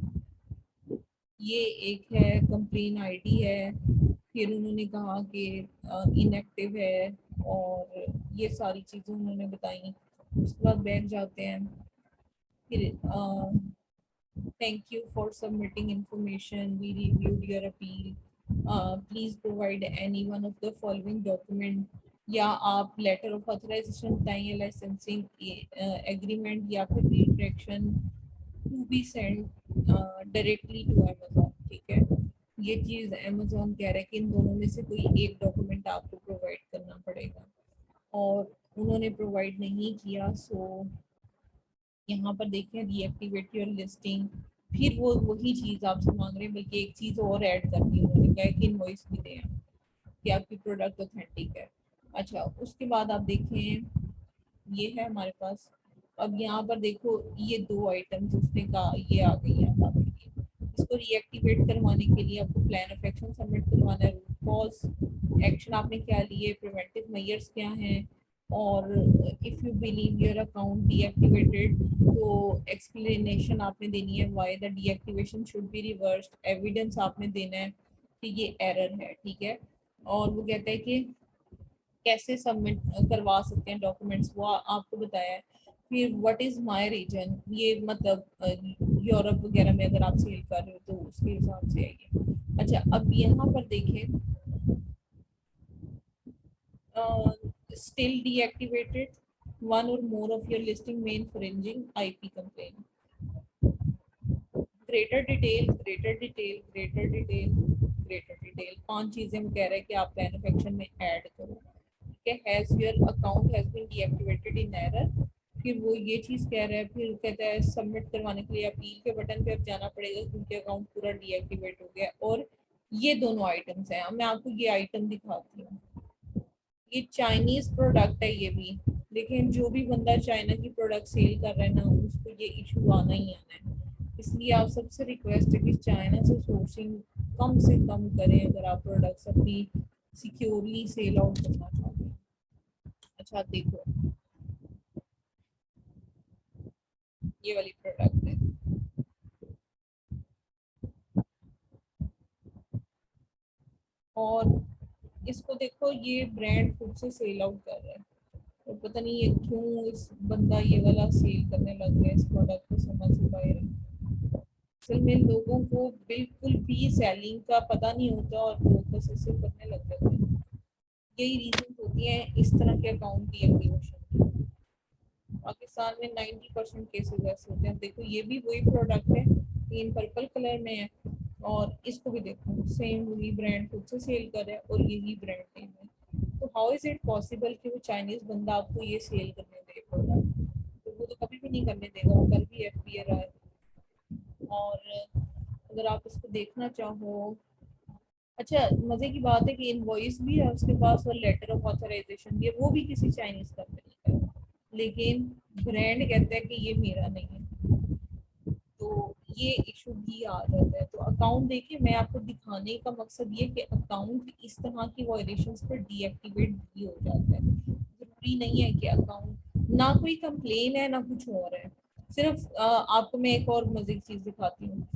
ये एक है कंप्लेन आईडी है, फिर उन्होंने कहा कि इनएक्टिव है, और ये सारी चीज़ें उन्होंने बताई। उसके बाद बैठ जाते हैं, फिर thank you for submitting information. We reviewed your appeal. Please provide any one of the following document, या आप लेटर ऑफ ऑथराइजेशन बताएं, लाइसेंसिंग एग्रीमेंट, या फिर retraction to be send directly to Amazon. ठीक है, ये चीज़ अमेजोन कह रहा है कि इन दोनों में से कोई एक डॉक्यूमेंट आपको प्रोवाइड करना पड़ेगा, और उन्होंने प्रोवाइड नहीं किया। सो यहाँ पर देखें रीएक्टिवेट योर लिस्टिंग, फिर वो वही चीज़ आपसे मांग रहे हैं, बल्कि एक चीज़ और ऐड कर दी उन्होंने, कहा कि इनवॉइस भी दें कि आपकी प्रोडक्ट ऑथेंटिक है। अच्छा, उसके बाद आप देखें ये है हमारे पास। अब यहाँ पर देखो ये दो आइटम्स उसने कहा ये आ गई है आपके लिए। इसको रीएक्टिवेट करवाने के लिए आपको प्लान ऑफ एक्शन सबमिट करवाना है, रूट कॉज एक्शन आपने क्या लिए, प्रिवेंटिव मेजर्स क्या हैं, और if you believe your account deactivated तो एक्सप्लेनेशन आपने देनी है why the deactivation should be reversed, evidence आपने देना है कि ये एरर है। ठीक है, और वो कहता है कि कैसे सबमिट करवा सकते हैं डॉक्यूमेंट्स, वो आपको बताया है। फिर व्हाट इज माय रीजन, ये मतलब यूरोप वगैरह में अगर आप सेल कर रहे हो तो उसके हिसाब से आएगी। अच्छा, अब यहाँ पर देखें still deactivated, one or more of your listing may infringing IP complaint, greater detail, greater detail, greater detail, greater detail, 5 चीजें वो कह रहे हैं कि आप प्लान ऑफ एक्शन में ऐड करो। ठीक है, has your account has been deactivated in error, फिर वो ये चीज कह रहा है, फिर कहता है सबमिट करवाने के लिए अपील के बटन पे अब जाना पड़ेगा क्योंकि अकाउंट पूरा डीएक्टिवेट हो गया। और ये दोनों आइटम्स हैं। अब मैं आपको ये आइटम दिखाती हूँ, ये चाइनीज प्रोडक्ट है ये भी, लेकिन जो भी बंदा चाइना की प्रोडक्ट सेल कर रहा है ना, उसको ये इशू आना ही आना है। इसलिए आप सबसे रिक्वेस्ट है कि चाइना से सोर्सिंग कम से कम करें अगर आप प्रोडक्ट्स अपनी सिक्योरली सेल आउट करना चाहते हैं। अच्छा देखो, ये वाली प्रोडक्ट है, और इसको देखो, ये ब्रांड खुद से सेल आउट कर रहा है, और पता नहीं ये क्यों इस बंदा ये वाला सेल करने लग गया इस प्रोडक्ट को, समझ से बाहर है। असल में लोगों को बिल्कुल भी सेलिंग का पता नहीं होता और लोग बस ऐसे करने लग जाते हैं। यही रीजन होती है इस तरह के अकाउंट डीएक्टिवेशन की। पाकिस्तान में 90% केसेस ऐसे होते हैं। देखो ये भी वही प्रोडक्ट है, तीन पर्पल कलर में है, और इसको भी देखो सेम वही ब्रांड खुद से सेल कर रहा है और यही ब्रांड नेम है। तो हाउ इज इट पॉसिबल कि वो चाइनीज बंदा आपको ये सेल करने दे प्रोडक्ट? तो वो तो कभी भी नहीं करने देगा, वो कर भी एफपीए रहा है। और अगर आप इसको देखना चाहो, अच्छा मजे की बात है कि इनवॉइस भी है उसके पास और लेटर ऑफ ऑथराइजेशन भी है, वो भी किसी चाइनीज कंपनी का है, लेकिन ब्रांड कहता है कि ये मेरा नहीं है। तो ये इशू भी आ जाता है। तो अकाउंट देखिए, मैं आपको दिखाने का मकसद ये कि अकाउंट इस तरह की वायलेशंस पर डीएक्टिवेट भी हो जाता है। जरूरी नहीं है कि अकाउंट ना कोई कंप्लेन है ना कुछ और है। सिर्फ आपको मैं एक और मजे की चीज दिखाती हूँ।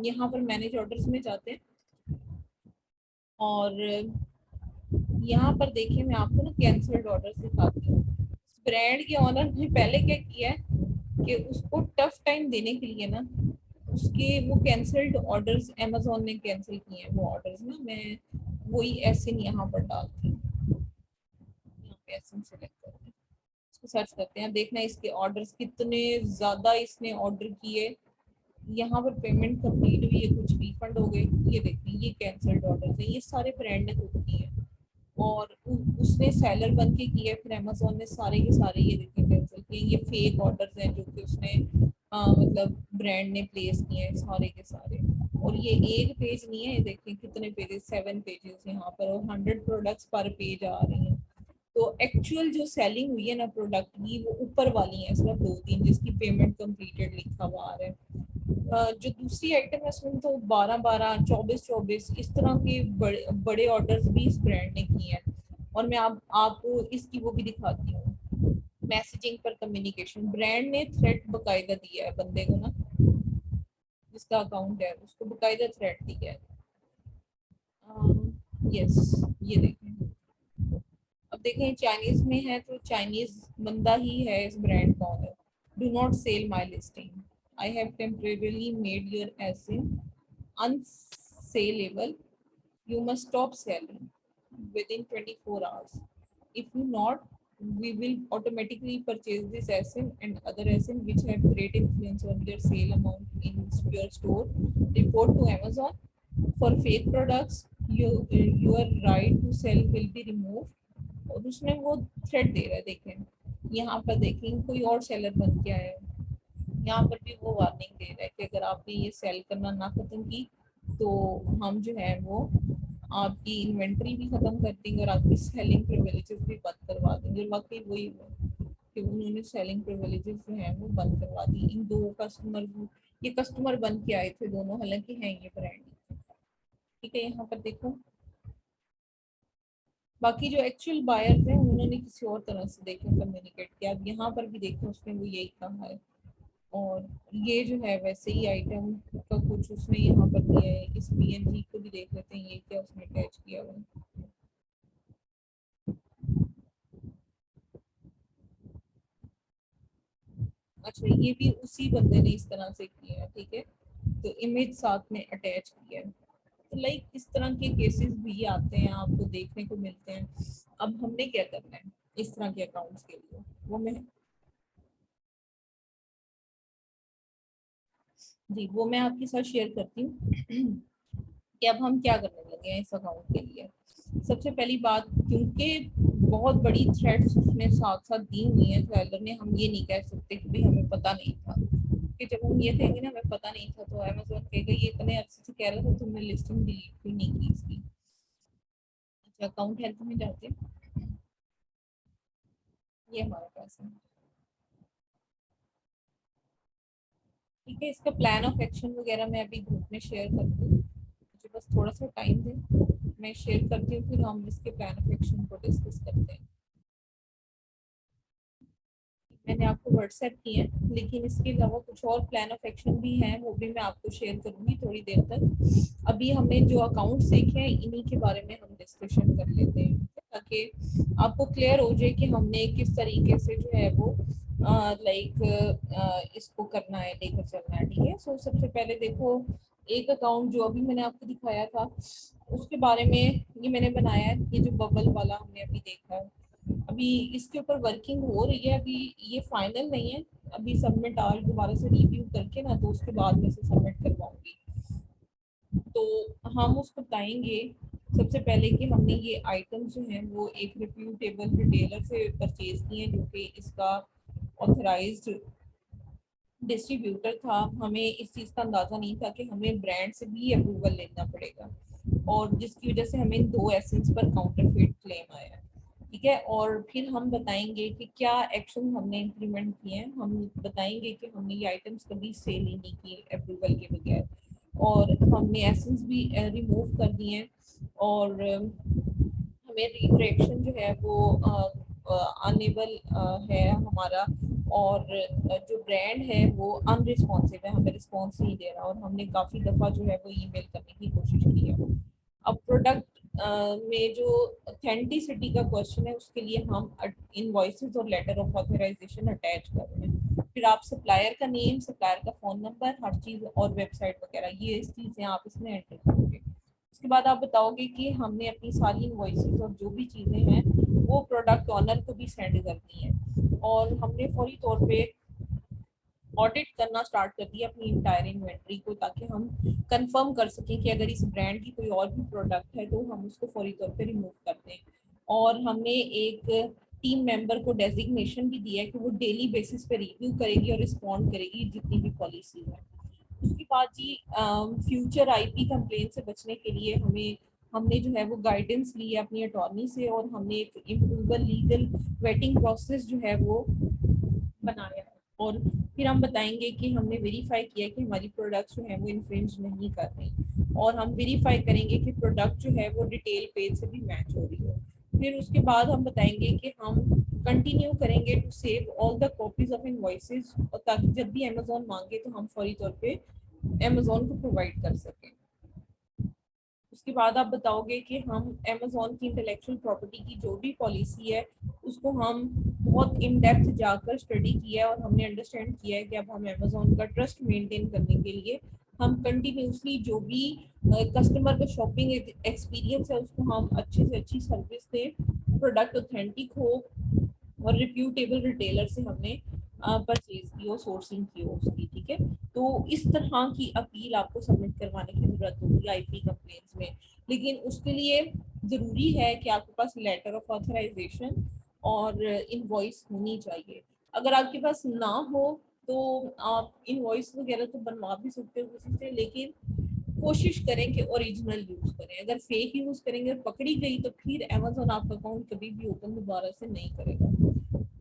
यहाँ पर मैनेज ऑर्डर्स में जाते हैं और यहाँ पर देखिए मैं आपको ना कैंसल्ड ऑर्डर्स दिखाती हूँ। ब्रांड के ऑनर ने पहले क्या किया है कि उसको टफ टाइम देने के लिए ना, उसके वो कैंसल्ड ऑर्डर्स अमेजोन ने कैंसिल किए हैं वो ऑर्डर्स ना, मैं वही एसिन यहाँ पर डालती हूँ। यहाँ पे एसिन सेलेक्ट करते हैं, इसको सर्च करते हैं, देखना इसके ऑर्डर्स कितने ज्यादा इसने ऑर्डर किए। यहाँ पर पेमेंट कंप्लीट हुई है, कुछ रिफंड हो गए, ये देखिए ये कैंसल्ड ऑर्डर्स है, ये सारे ब्रांड ने खुद किए हैं। और उसने सेलर बन के किए, फिर अमेजोन ने सारे के सारे ये देखिए कैंसिल किए। ये फेक ऑर्डर्स हैं जो कि उसने मतलब ब्रांड ने प्लेस किए हैं सारे के सारे। और ये एक पेज नहीं है, ये देखिए कितने पेजेस, 7 पेजेस यहाँ पर, और 100 प्रोडक्ट्स पर पेज आ रही हैं। तो एक्चुअल जो सेलिंग हुई है ना प्रोडक्ट की, वो ऊपर वाली है सिर्फ 2-3 जिसकी पेमेंट कंप्लीटेड लिखा हुआ आ रहा है। जो दूसरी आइटम है उसमें तो 12-12, 24-24 इस तरह के बड़े बड़े ऑर्डर्स भी इस ब्रांड ने किए हैं। और मैं आपको इसकी वो भी दिखाती हूँ, मैसेजिंग पर कम्युनिकेशन। ब्रांड ने थ्रेट बकायदा दिया है बंदे को ना, जिसका अकाउंट है उसको बकायदा थ्रेट दिया है। यस, ये देखें, अब देखें चाइनीज में है तो चाइनीज बंदा ही है इस ब्रांड का owner. Do not sell my listing, I have temporarily made your ASIN unsaleable, you must stop selling within 24 hours. If you not, we will automatically purchase this ASIN and other ASIN which have great influence on their sale amount in your store. Report to Amazon for fake products. Your right to sell will be removed. और उसमें वो thread दे रहा है, देखें यहाँ पर देखें कोई और सेलर बन के आया है। यहाँ पर भी वो वार्निंग दे रहा है कि अगर आपने ये सेल करना ना खत्म की तो हम जो है वो आपकी इन्वेंट्री भी खत्म कर देंगे और आपकी सेलिंग प्रिविलेजेस भी बंद करवा देंगे। और वाकई वही हुआ कि उन्होंने सेलिंग प्रिविलेजेस जो है वो बंद करवा दी इन दो कस्टमर को। ये कस्टमर बन के आए थे दोनों, हालांकि हैं ये ब्रांड। ठीक है, यहाँ पर देखो बाकी जो एक्चुअल बायर्स हैं उन्होंने किसी और तरह से देखें कम्युनिकेट किया। अब यहाँ पर भी देखो उसने वो यही कहा है। और ये जो है वैसे ही आइटम का कुछ उसने यहाँ पर दिया है। इस पीएनजी को भी देख लेते हैं, ये क्या उसने अटैच किया हुआ है। अच्छा, ये भी उसी बंदे ने इस तरह से किया है, ठीक है, तो इमेज साथ में अटैच किया है। तो लाइक इस तरह के केसेस भी आते हैं, आपको देखने को मिलते हैं। अब हमने क्या करना है इस तरह के अकाउंट्स के लिए, वो मैं जी वो मैं आपके साथ शेयर करती हूँ कि अब हम क्या करने लगे हैं इस अकाउंट के लिए। सबसे पहली बात, क्योंकि बहुत बड़ी थ्रेट्स उसने साथ साथ दी हुई है सेलर ने, हम ये नहीं कह सकते कि भाई हमें पता नहीं था। कि जब हम ये कहेंगे ना हमें पता नहीं था तो अमेज़न कहेगा ये इतने अच्छे से कह रहा था, तुमने लिस्टिंग डिलीट भी नहीं की इसकी। अच्छा, अकाउंट हेल्थ में जाते हैं, ये हमारे पास है। ठीक है, इसका प्लान ऑफ एक्शन वगैरह मैं अभी ग्रुप में शेयर करती हूँ, मुझे बस थोड़ा सा टाइम दें, मैं शेयर करती हूँ, फिर हम इसके प्लान ऑफ एक्शन को डिस्कस करते हैं। मैंने आपको व्हाट्सएप किए हैं, लेकिन इसके अलावा कुछ और प्लान ऑफ एक्शन भी हैं, वो भी मैं आपको शेयर करूंगी थोड़ी देर तक। अभी हमने जो अकाउंट सीखे हैं इन्हीं के बारे में हम डिस्कशन कर लेते हैं, ताकि आपको क्लियर हो जाए कि हमने किस तरीके से जो है वो इसको करना है, लेकर चलना है। ठीक है, सो सबसे पहले देखो, एक अकाउंट जो अभी मैंने आपको दिखाया था उसके बारे में ये मैंने बनाया है, ये जो बबल वाला हमने अभी देखा है, अभी इसके ऊपर वर्किंग हो रही है, अभी ये फाइनल नहीं है। अभी सबमिट आज दोबारा से रिव्यू करके ना, तो उसके बाद में से सबमिट करवाऊंगी। तो हम उसको बताएंगे सबसे पहले कि हमने ये आइटम जो हैं वो एक रिप्यूटेबल रिटेलर से परचेज किए हैं, जो कि इसका ऑथराइज्ड डिस्ट्रीब्यूटर था। हमें इस चीज़ का अंदाज़ा नहीं था कि हमें ब्रांड से भी अप्रूवल लेना पड़ेगा, और जिसकी वजह से हमें 2 एसेंस पर काउंटरफिट क्लेम आया है। ठीक है, और फिर हम बताएंगे कि क्या एक्शन हमने इम्प्लीमेंट किए हैं। हम बताएंगे कि हमने ये आइटम्स कभी सेल ही नहीं की अप्रूवल के बगैर, और हमने एसेंस भी रिमूव कर दिए हैं, और हमें रिट्रैक्शन जो है वो अनेबल है हमारा, और जो ब्रांड है वो अनरिस्पॉन्सिव है, हमें रिस्पॉन्स नहीं दे रहा, और हमने काफ़ी दफ़ा जो है वो ईमेल करने की कोशिश की है। अब प्रोडक्ट में जो ऑथेंटिसिटी का क्वेश्चन है, उसके लिए हम इनवॉइसेस और लेटर ऑफ ऑथराइजेशन अटैच कर रहे हैं। फिर आप सप्लायर का नेम, सप्लायर का फ़ोन नंबर, हर चीज़ और वेबसाइट वगैरह, ये चीज़ें आप इसमें एंटर करोगे। उसके बाद आप बताओगे कि हमने अपनी सारी इनवॉइसेस और जो भी चीज़ें हैं वो प्रोडक्ट ऑनर को भी सेंड कर दी हैं, और हमने फौरी तौर पे ऑडिट करना स्टार्ट कर दिया अपनी इंटायर इन्वेंट्री को, ताकि हम कंफर्म कर सकें कि अगर इस ब्रांड की कोई और भी प्रोडक्ट है तो हम उसको फौरी तौर पे रिमूव कर दें। और हमने एक टीम मेंबर को डेजिग्नेशन भी दिया है कि वो डेली बेसिस पे रिव्यू करेगी और रिस्पॉन्ड करेगी जितनी भी पॉलिसी है। उसके बाद जी फ्यूचर आईपी कंप्लेंट से बचने के लिए हमने जो है वो गाइडेंस ली है अपनी अटॉर्नी से, और हमने एक इम्प्रूवल लीगल वेटिंग प्रोसेस जो है वो बनाया है। और फिर हम बताएंगे कि हमने वेरीफाई किया कि हमारी प्रोडक्ट्स जो है वो इन्फ्रिंज नहीं कर रही, और हम वेरीफाई करेंगे कि प्रोडक्ट जो है वो डिटेल पेज से भी मैच हो रही है। फिर उसके बाद हम बताएंगे कि हम कंटिन्यू करेंगे to save all the copies of invoices, और ताकि जब भी अमेजोन मांगे तो हम फौरी तौर पे अमेजोन को प्रोवाइड कर सकें। उसके बाद आप बताओगे कि हम अमेजोन की इंटेलेक्चुअल प्रॉपर्टी की जो भी पॉलिसी है उसको हम बहुत इन डेप्थ जाकर स्टडी किया है, और हमने अंडरस्टैंड किया है कि अब हम अमेजोन का ट्रस्ट मेंटेन करने के लिए हम कंटिन्यूसली जो भी कस्टमर का शॉपिंग एक्सपीरियंस है उसको हम अच्छे से अच्छी सर्विस दें, प्रोडक्ट ऑथेंटिक हो, और रिप्यूटेबल रिटेलर से हमने परचेज की हो, सोर्सिंग की हो उसकी। ठीक है, तो इस तरह की अपील आपको सबमिट करवाने की जरूरत होगी आईपी कंप्लेंट्स में। लेकिन उसके लिए ज़रूरी है कि आपके पास लेटर ऑफ ऑथराइजेशन और इनवॉइस होनी चाहिए। अगर आपके पास ना हो तो आप इनवॉइस वगैरह तो बनवा भी सकते हो किसी से, लेकिन कोशिश करें कि ओरिजिनल यूज करें। अगर फेक यूज करेंगे और पकड़ी गई तो फिर अमेजोन आपका अकाउंट कभी भी ओपन दोबारा से नहीं करेगा।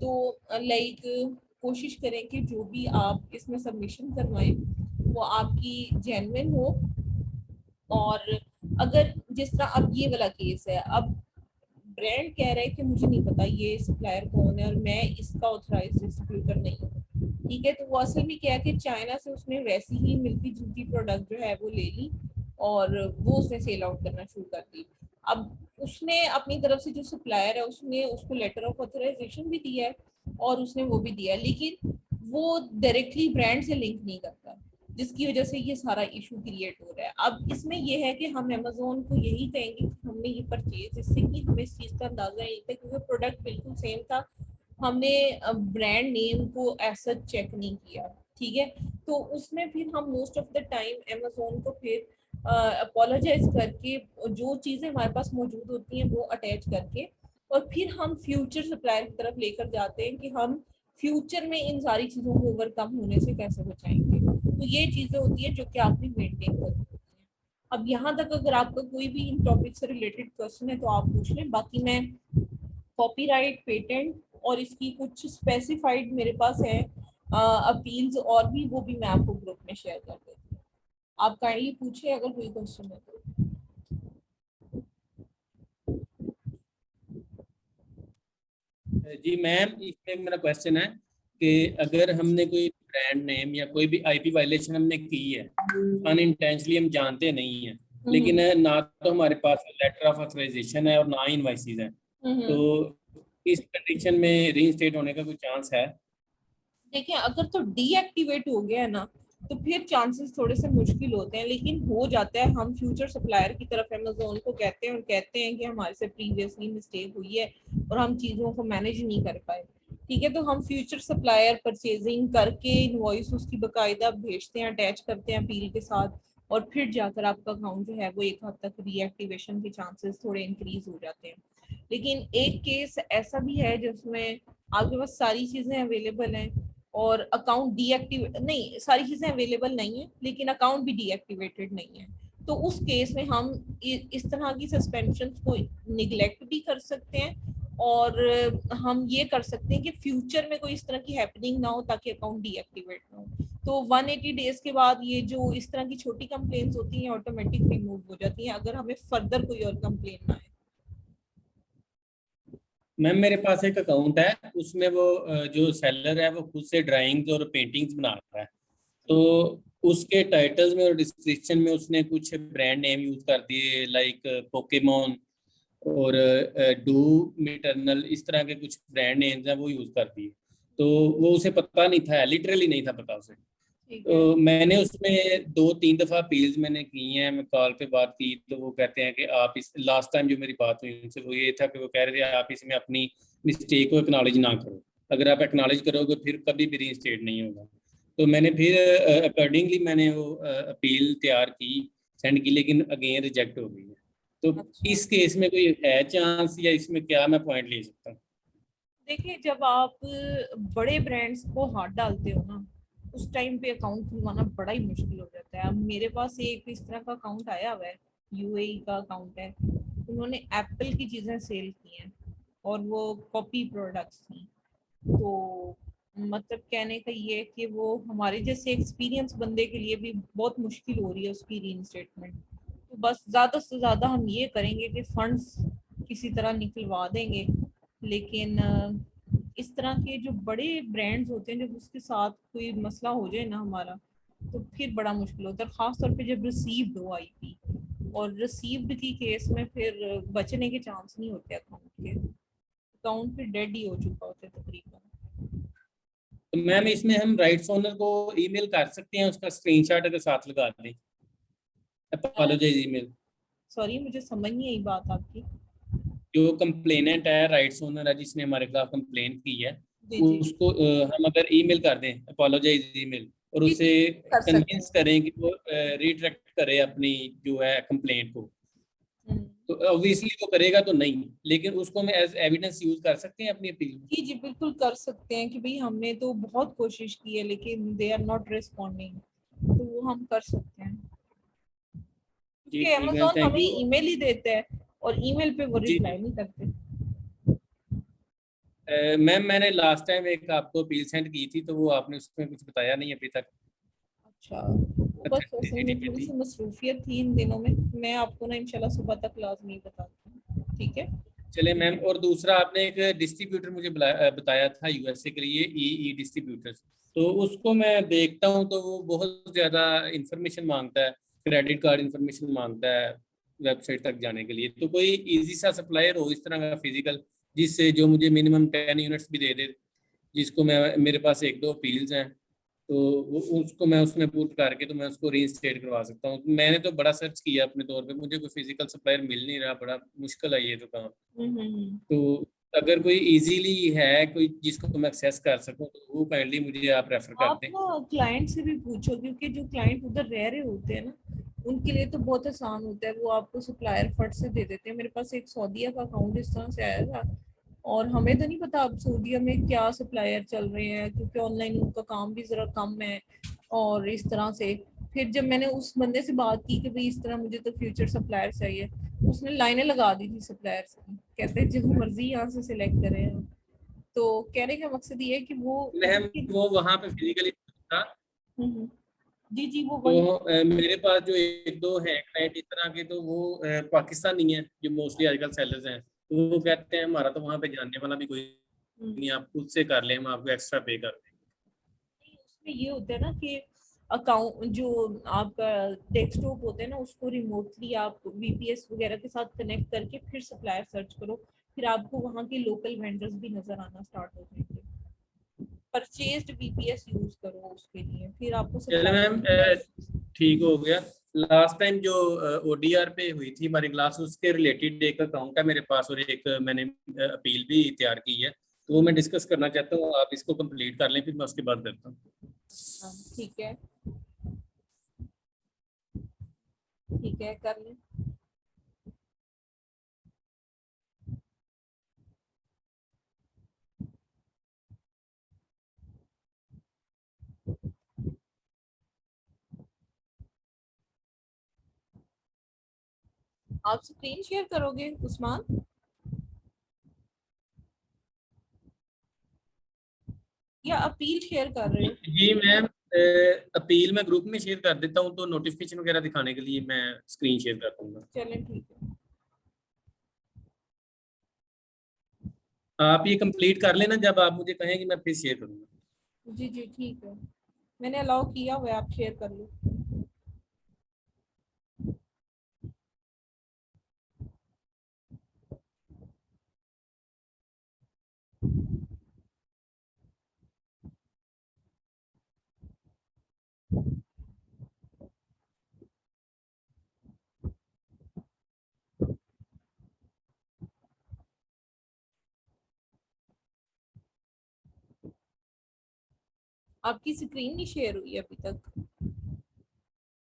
तो कोशिश करें कि जो भी आप इसमें सबमिशन करवाएं वो आपकी जेन्युइन हो। और अगर जिस तरह अब ये वाला केस है, अब ब्रांड कह रहा है कि मुझे नहीं पता ये सप्लायर कौन है और मैं इसका ऑथराइज्ड डिस्ट्रीब्यूटर नहीं हूँ। ठीक है, तो वो असल में क्या है कि चाइना से उसने वैसी ही मिलती जुलती प्रोडक्ट जो है वो ले ली, और वो उसने सेल आउट करना शुरू कर दी। अब उसने अपनी तरफ से जो सप्लायर है उसने उसको लेटर ऑफ ऑथराइजेशन भी दिया है, और उसने वो भी दिया है, लेकिन वो डायरेक्टली ब्रांड से लिंक नहीं करता, जिसकी वजह से ये सारा इशू क्रिएट हो रहा है। अब इसमें ये है कि हम अमेजोन को यही कहेंगे कि हमने ये परचेज इससे की, हमें इस चीज़ का अंदाजा नहीं था क्योंकि प्रोडक्ट बिल्कुल सेम था, हमने ब्रांड नेम को ऐसा चेक नहीं किया। ठीक है, तो उसमें फिर हम most of the time Amazon को फिर अपोलोजाइज करके जो चीज़ें हमारे पास मौजूद होती हैं वो अटैच करके, और फिर हम फ्यूचर सप्लायर की तरफ लेकर जाते हैं कि हम फ्यूचर में इन सारी चीज़ों को ओवरकम होने से कैसे बचाएंगे। तो ये चीज़ें होती है जो कि आपने मेंटेन करनी होती है। अब यहाँ तक अगर आपका कोई भी इन टॉपिक से रिलेटेड क्वेश्चन है तो आप पूछ लें, बाकी मैं कॉपीराइट, पेटेंट और इसकी कुछ स्पेसिफाइड मेरे पास है अपील्स और भी, वो भी मैं आपको ग्रुप में शेयर कर देती हूँ। आप काइंडली पूछे अगर कोई क्वेश्चन है तो। जी मैम, इसमें मेरा क्वेश्चन है कि अगर हमने कोई ब्रांड नेम या कोई भी आईपी वायलेशन हमने की है अनइंटेंशनली, हम जानते नहीं है, लेकिन ना तो हमारे पास लेटर ऑफ ऑथराइजेशन है और ना ही इनवाइसेस हैं, तो इस कंडीशन में रीइंस्टेट होने का कोई चांस है? देखिए, अगर तो डीएक्टिवेट हो गया है ना, तो फिर चांसेस थोड़े से मुश्किल होते हैं, लेकिन हो जाता है। हम फ्यूचर सप्लायर की तरफ अमेज़न को कहते हैं और कहते हैं कि हमारे से प्रीवियसली मिस्टेक हुई है और हम चीज़ों को मैनेज नहीं कर पाए, ठीक है, तो हम फ्यूचर सप्लायर परचेजिंग करके इनवॉइस उसकी बकायदा भेजते हैं, अटैच करते हैं अपील के साथ, और फिर जाकर आपका अकाउंट जो है वो एक हद तक रीएक्टिवेशन के चांसेस थोड़े इंक्रीज हो जाते हैं। लेकिन एक केस ऐसा भी है जिसमें आपके पास सारी चीज़ें अवेलेबल हैं और अकाउंट डीएक्टिवेट नहीं, सारी चीजें अवेलेबल नहीं है लेकिन अकाउंट भी डीएक्टिवेटेड नहीं है, तो उस केस में हम इस तरह की सस्पेंशन को निगलेक्ट भी कर सकते हैं और हम ये कर सकते हैं कि फ्यूचर में कोई इस तरह की हैपनिंग ना हो ताकि अकाउंट डीएक्टिवेट ना हो। तो 180 डेज के बाद ये जो इस तरह की छोटी कंप्लेंट्स होती हैं ऑटोमेटिक रिमूव हो जाती हैं, अगर हमें फर्दर कोई और कंप्लेन ना आए। मैम मेरे पास एक अकाउंट है, उसमें वो जो सेलर है वो खुद से ड्राइंग्स और पेंटिंग्स बना रहा है, तो उसके टाइटल्स में और डिस्क्रिप्शन में उसने कुछ ब्रांड नेम यूज कर दिए, लाइक पोकेमोन और डू मिटरनल, इस तरह के कुछ ब्रांड नेम्स हैं वो यूज कर दिए। तो वो उसे पता नहीं था, लिटरली नहीं था पता उसे। तो मैंने उसमें 2-3 दफा अपील्स मैंने की हैं, मैं कॉल पे बात की, तो वो कहते हैं कि आप इस लास्ट टाइम जो मेरी बात हुई उनसे वो ये था कि वो कह रहे थे आप इसमें अपनी मिस्टेक को एक्नॉलेज ना करो, अगर आप एक्नॉलेज करोगे फिर कभी भी रीइंस्टेट नहीं होगा। तो मैंने फिर अकॉर्डिंगली मैंने वो अपील तैयार की, सेंड की, लेकिन अगेन रिजेक्ट हो गई है। तो अच्छा। इस केस में कोई है चांस, या इसमें क्या मैं पॉइंट ले सकता हूँ? देखिए, जब आप बड़े ब्रांड्स को हाथ डालते हो ना, उस टाइम पे अकाउंट खुलवाना बड़ा ही मुश्किल हो जाता है। अब मेरे पास एक इस तरह का अकाउंट आया हुआ है, यूएई का अकाउंट है, उन्होंने एप्पल की चीज़ें सेल की हैं और वो कॉपी प्रोडक्ट्स थी। तो मतलब कहने का ये है कि वो हमारे जैसे एक्सपीरियंस बंदे के लिए भी बहुत मुश्किल हो रही है उसकी रीइंस्टेटमेंट। तो बस ज़्यादा से ज़्यादा हम ये करेंगे कि फंड्स किसी तरह निकलवा देंगे, लेकिन इस तरह के जो बड़े ब्रांड्स होते हैं, जब उसके साथ कोई मसला हो जाए ना हमारा, तो फिर बड़ा मुश्किल होता है, खास तौर पे जब रिसीव्ड हो आईपी, और रिसीव्ड की केस में फिर बचने के चांस नहीं होते अकाउंट के, अकाउंट फिर डेड ही हो चुका होता है तकरीबन। तो मैम इसमें हम राइट्स ओनर को ईमेल कर सकते हैं, उसका स्क्रीनशॉट अगर साथ लगा दें, अपोलोजाइज ईमेल। सॉरी, मुझे समझ नहीं आई बात आपकी। जो कंप्लेनेंट है, राइट्स ओनर है, जिसने हमारे खिलाफ कंप्लेन की है, जी जी उसको हम अगर ईमेल कर दें, अपोलोजाइज ईमेल, और जी, उसे कर सकते कन्विंस करें कि वो रिट्रैक्ट करे अपनी जो है कंप्लेंट को, हैं। तो ऑब्वियसली वो करेगा तो नहीं, लेकिन उसको हम एज एविडेंस यूज कर सकते हैं अपनी अपील में। जी जी, बिल्कुल कर सकते हैं कि भाई हमने तो बहुत कोशिश की है लेकिन दे आर नॉट रिस्पॉन्डिंग, तो वो हम कर सकते हैं, जी क्योंकि ठीक है, अमेज़न थैंक हमें यू। ईमेल ही देता है और ईमेल पे वो जी रिप्लाई नहीं करते। मैम मैंने लास्ट टाइम एक आपको अपील सेंड की थी, तो वो आपने उसमें कुछ बताया नहीं अभी तक। अच्छा, वो बस वैसे ऑथेंटिसिटी ही पे थोड़ी थी। सी मसरूफियत थी इन दिनों में। मैं आपको ना इंशाल्लाह सुबह तक लाजमी बताती हूँ, ठीक है। चले मैम, और दूसरा आपने एक डिस्ट्रीब्यूटर मुझे बताया था यूएसए के लिए, ई डिस्ट्रीब्यूटर, तो उसको मैं देखता हूँ तो वो बहुत ज़्यादा इंफॉर्मेशन मांगता है, क्रेडिट कार्ड इंफॉर्मेशन मांगता है वेबसाइट तक जाने के लिए। तो कोई इजी सा सप्लायर हो इस तरह का फिजिकल, जिससे जो मुझे मिनिमम 10 यूनिट्स भी दे दे, जिसको मैं, मेरे पास 1-2 अपील्स हैं, तो वो उसको मैं उसमें पुट करके तो मैं उसको रीइंस्टेट करवा सकता हूँ। मैंने तो बड़ा सर्च किया अपने तौर पे, मुझे कोई फिजिकल सप्लायर मिल नहीं रहा, बड़ा मुश्किल है ये तो काम। हम्म। तो अगर कोई इजीली है, कोई जिसको मैं एक्सेस कर सकूं, तो वो काइंडली मुझे आप रेफर कर आप दें। ना क्लाइंट से भी पूछो, क्योंकि जो क्लाइंट उधर रह रहे होते हैं ना, उनके लिए तो बहुत आसान होता है, वो आपको सप्लायर फट से दे देते हैं। मेरे पास एक सऊदीया का अकाउंट इस तरह से आया था, और हमें तो नहीं पता अब सऊदीया में क्या सप्लायर चल रहे हैं, क्योंकि ऑनलाइन उनका काम भी जरा कम है, और इस तरह से फिर जब मैंने उस बंदे से बात की कि भाई इस तरह मुझे तो फ्यूचर सप्लायर चाहिए, उसने लाइनें लगा दी थी सप्लायर की, कहते हैं जो मर्जी यहाँ से सिलेक्ट करें आप। तो कहने का मकसद ये है कि वो मैम वो वहाँ पे फिजिकली था, हम्म, जी जी, वो तो वही। मेरे पास जो 1-2 है क्लाइंट इस तरह के, तो वो पाकिस्तानी है जो मोस्टली आजकल सेलर्स हैं, तो वो कहते हैं हमारा तो वहाँ पे जानने वाला भी कोई नहीं, आप खुद से कर लें, हम आपको एक्स्ट्रा पे कर दें। में ये होता है ना कि अकाउंट जो आपका डेस्कटॉप होता है ना, उसको रिमोटली आप वीपीएस वगैरह के साथ कनेक्ट करके फिर सप्लायर सर्च करो, फिर आपको वहाँ के लोकल वेंडर्स भी नजर आना स्टार्ट हो जाएंगे। परचेज्ड वीपीएस यूज करो उसके लिए, फिर आपको चले मैम, ठीक हो गया। लास्ट टाइम जो ओडीआर पे हुई थी हमारी क्लास, उसके रिलेटेड एक अकाउंट है मेरे पास और एक मैंने अपील भी तैयार की है, तो वो मैं डिस्कस करना चाहता हूँ। आप इसको कंप्लीट कर लें, फिर मैं उसके बाद करता हूँ। ठीक है, ठीक है, कर लें। आप स्क्रीन शेयर करोगे उस्मान या अपील शेयर कर रहे हो? जी मैम, अपील मैं ग्रुप में शेयर कर देता हूँ, तो नोटिफिकेशन वगैरह दिखाने के लिए मैं स्क्रीन शेयर कर दूंगा। चलें ठीक है। आप ये कंप्लीट कर लेना, जब आप मुझे कहें कि मैं फिर शेयर करूंगा। जी जी ठीक है, मैंने अलाउ किया हुआ है, आप शेयर कर लो। आपकी स्क्रीन नहीं शेयर हुई अभी तक।